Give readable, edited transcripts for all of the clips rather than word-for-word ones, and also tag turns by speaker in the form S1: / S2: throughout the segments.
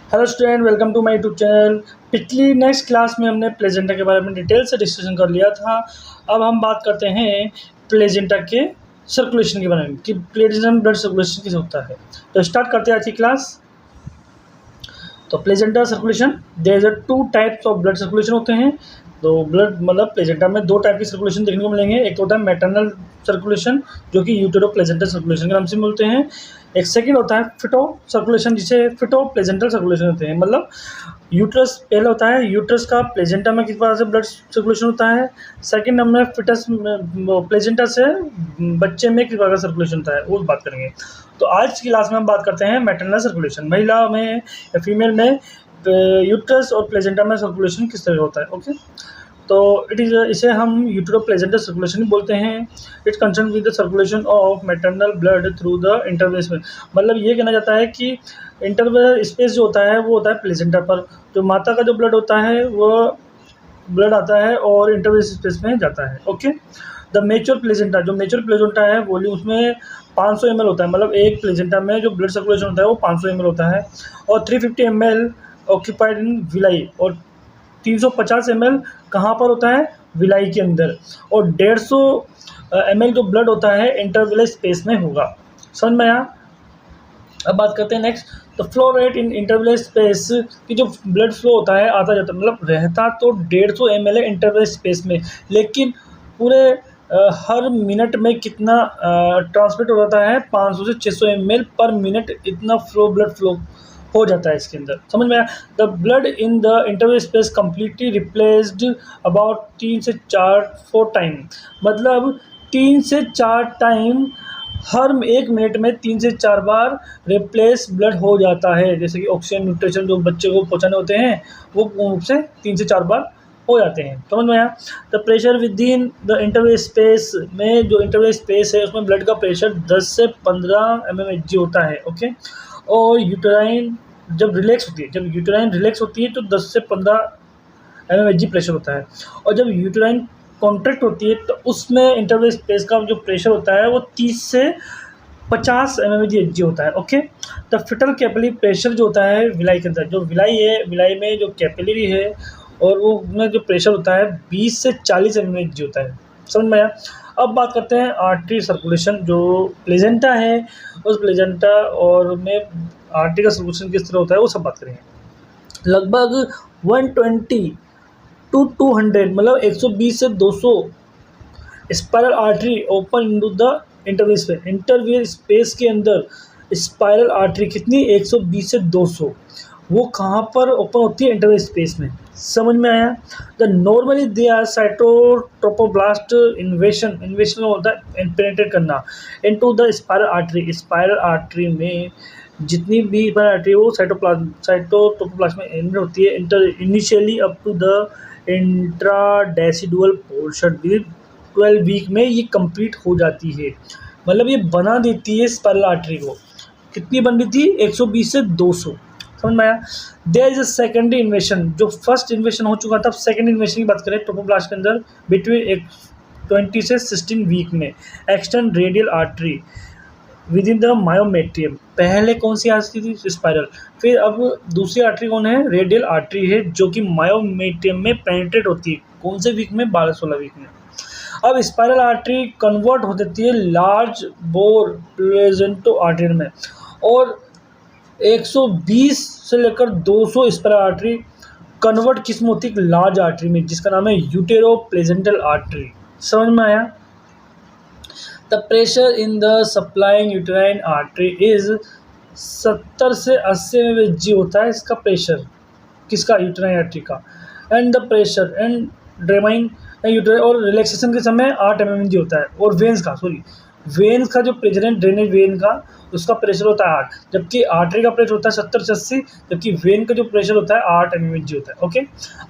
S1: Hello student, welcome to my YouTube channel. पिछली next class में हमने प्लेजेंटा के बारे में डिटेल से डिस्कशन कर लिया था। अब हम बात करते हैं प्लेजेंटा के सर्कुलेशन के बारे में कि प्लेजेंटा में ब्लड सर्कुलेशन किस होता है। तो स्टार्ट करते हैं आज की क्लास। तो placenta circulation, there is a two types of blood circulation होते हैं। तो ब्लड मतलब प्लेजेंटा में दो टाइप की सर्कुलेशन देखने को मिलेंगे। एक होता है मैटरनल सर्कुलेशन जो कि यूटेरो प्लेजेंटल सर्कुलेशन के नाम से मिलते हैं। एक सेकंड होता है फिटो सर्कुलेशन जिसे फिटो प्लेजेंटल सर्कुलेशन होते हैं। मतलब यूट्रस पहले होता है, यूट्रस का प्लेजेंटा में किस प्रकार से ब्लड सर्कुलेशन होता है। सेकंड नंबर फिटस प्लेजेंटा से बच्चे में किस प्रकार का सर्कुलेशन होता है वो बात करेंगे। तो आज की क्लास में हम बात करते हैं मैटरनल सर्कुलेशन, महिला में या फीमेल में यूट्रस और प्लेजेंटा में सर्कुलेशन किस तरह होता है। ओके, तो इसे हम यूटेरो प्लेजेंटल सर्कुलेशन ही बोलते हैं। It's concern with the circulation of maternal blood through the interval space. मतलब ये कहना जाता है कि इंटरवेल स्पेस जो होता है वो होता है प्लेजेंटा पर। जो माता का जो ब्लड होता है वो ब्लड आता है और इंटरवेल स्पेस में जाता है। ओके, द मेच्योर प्लेजेंटा, जो मेच्योर प्लेजेंटा है वॉल्यूम उसमें 500 ml होता है। मतलब एक प्लेजेंटा में जो ब्लड सर्कुलेशन होता है वो 500 ml होता है। और 350 ml ऑक्यूपाइड इन विलाई, और 350 ml कहाँ पर होता है, विलाई के अंदर। और 150 ml जो ब्लड होता है इंटरविलर स्पेस में होगा। समझ में आया। अब बात करते हैं नेक्स्ट। तो फ्लो रेट इन इंटरविलर स्पेस की जो ब्लड फ्लो होता है आता जाता, मतलब रहता तो 150 ml है इंटरविलर स्पेस में, लेकिन पूरे हर मिनट में कितना ट्रांसमिट हो जाता है, 500 से 600 ml पर मिनट इतना ब्लड फ्लो हो जाता है इसके अंदर। समझ में आया। The blood in the interval space completely replaced about 3 से 4 टाइम। मतलब 3 से 4 टाइम हर एक मिनट में 3 से 4 बार रिप्लेस ब्लड हो जाता है। जैसे कि ऑक्सीजन न्यूट्रिशन जो बच्चे को पहुँचाने होते हैं वो रूप से 3 से 4 बार हो जाते हैं। समझ में आया। The pressure with in the interval space में, जो इंटरवल स्पेस है उसमें ब्लड का प्रेशर 10 से 15 mmHg होता है। ओके, और यूटेराइन जब रिलैक्स होती है, जब यूटेराइन रिलैक्स होती है तो 10 से 15 mmHg प्रेशर होता है। और जब यूटेराइन कॉन्ट्रैक्ट होती है तो उसमें इंटरवल स्पेस का जो प्रेशर होता है वो 30 से 50 mmHg होता है। Okay, the fetal capillary pressure जो होता है विलाई के अंदर, जो विलाई है, विलाई में जो कैपिलरी है और वो में जो प्रेशर होता है 20 से 40 mmHg होता है। समझ में आया। अब बात करते हैं आर्टरी सर्कुलेशन। जो प्लेजेंटा है उस प्लेजेंटा और में आर्टरी का सर्कुलेशन किस तरह होता है वो सब बात करेंगे। लगभग 120 टू 200, मतलब 120 से 200 spiral artery open into the interval space. Interval space के अंदर स्पाइरल आर्टरी कितनी, 120 से 200, वो कहाँ पर ओपन होती है, इंटरवल स्पेस में। समझ में आया। The normally they are cytotrophoblast invasion, invasion होता है पेनिट्रेट करना into the spiral artery. Spiral artery में जितनी भी स्पाइरल आर्टरी वो साइटोट्रोपोब्लास्ट में एंटर होती है initially up to the intradecidual portion. 12 week में ये कंप्लीट हो जाती है। मतलब ये बना देती है स्पाइरल आर्टरी को। कितनी बन रही थी, 120 से 200। समझ में आया। There is a secondary invasion, जो फर्स्ट इन्वेशन हो चुका था, सेकेंड इन्वेशन की बात करें ट्रोपोब्लास्ट के अंदर बिटवीन 20 से 16 वीक में। Extern radial artery with in the myometrium. पहले कौन सी आर्टरी थी, स्पाइरल। फिर अब दूसरी आर्टरी कौन है, रेडियल आर्टरी है, जो कि मायोमेट्रियम में पेनिट्रेट होती है। कौन से वीक में, 12-16 वीक में। अब स्पाइरल आर्टरी कन्वर्ट हो जाती है लार्ज बोर प्लेजेंटो आर्टरी में, और 120 से लेकर 200 स्पाइरल आर्टरी कन्वर्ट किस में होती है, लार्ज आर्टरी में, जिसका नाम है यूटेरो प्लेजेंटल आर्टरी। समझ में आया। The pressure in the supplying uterine artery is 70 से 80 mmHg होता है इसका प्रेशर, किसका, यूटेराइन आर्टरी का। And the pressure and draining uterine, और रिलैक्सेशन के समय 8 mmHg होता है। और वेन्स का, वेन्स का जो प्रेशर है, ड्रेनेज वेन का, उसका प्रेशर होता है 8, जबकि आर्टरी का प्रेशर होता है 70 से 80, जबकि वेन का जो प्रेशर होता है 8 mmHg होता है। ओके,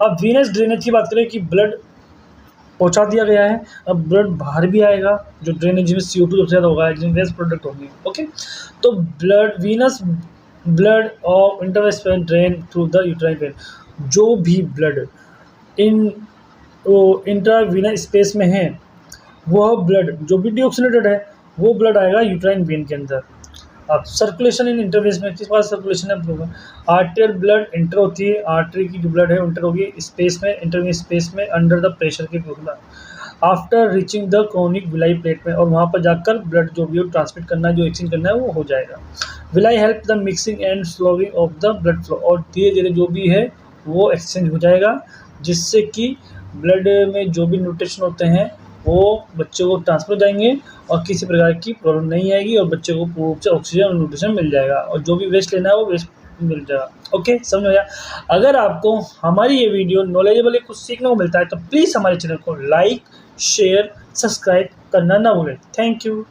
S1: अब वीनस ड्रेनेज की बात करें कि ब्लड पहुंचा दिया गया है, अब ब्लड बाहर भी आएगा, जो ड्रेनेज में CO2 सबसे ज़्यादा होगा, वेस्ट प्रोडक्ट होंगे। ओके, तो blood venous blood of intervillous space drain through the uterine vein. जो भी ब्लड इन इंट्रावीनस स्पेस में है वह ब्लड जो भी डीऑक्सीनेटेड है वो ब्लड आएगा यूटेराइन वेन के अंदर। अब सर्कुलेशन इन इंटरवेस में किस पास सर्कुलेशन है, आर्टेरियल ब्लड इंटर होती है, आर्टरी की जो ब्लड है इंटर होगी स्पेस में, इंटरवेस स्पेस में अंडर द प्रेशर के होगा after reaching the conic villi plate में, और वहाँ पर जाकर ब्लड जो भी ट्रांसमिट करना है, जो एक्सचेंज करना है वो हो जाएगा। Villi help the mixing and slowing of the blood flow, और धीरे धीरे जो भी है वो एक्सचेंज हो जाएगा, जिससे कि ब्लड में जो भी न्यूट्रिशन होते हैं वो बच्चों को ट्रांसफर हो जाएंगे और किसी प्रकार की प्रॉब्लम नहीं आएगी, और बच्चे को पूर्ण रूप से ऑक्सीजन और न्यूट्रिशन मिल जाएगा, और जो भी वेस्ट लेना है वो वेस्ट मिल जाएगा। ओके, समझ में आया। अगर आपको हमारी ये वीडियो नॉलेजेबल है, कुछ सीखने को मिलता है, तो प्लीज़ हमारे चैनल को लाइक, शेयर, सब्सक्राइब करना ना भूलें। Thank you.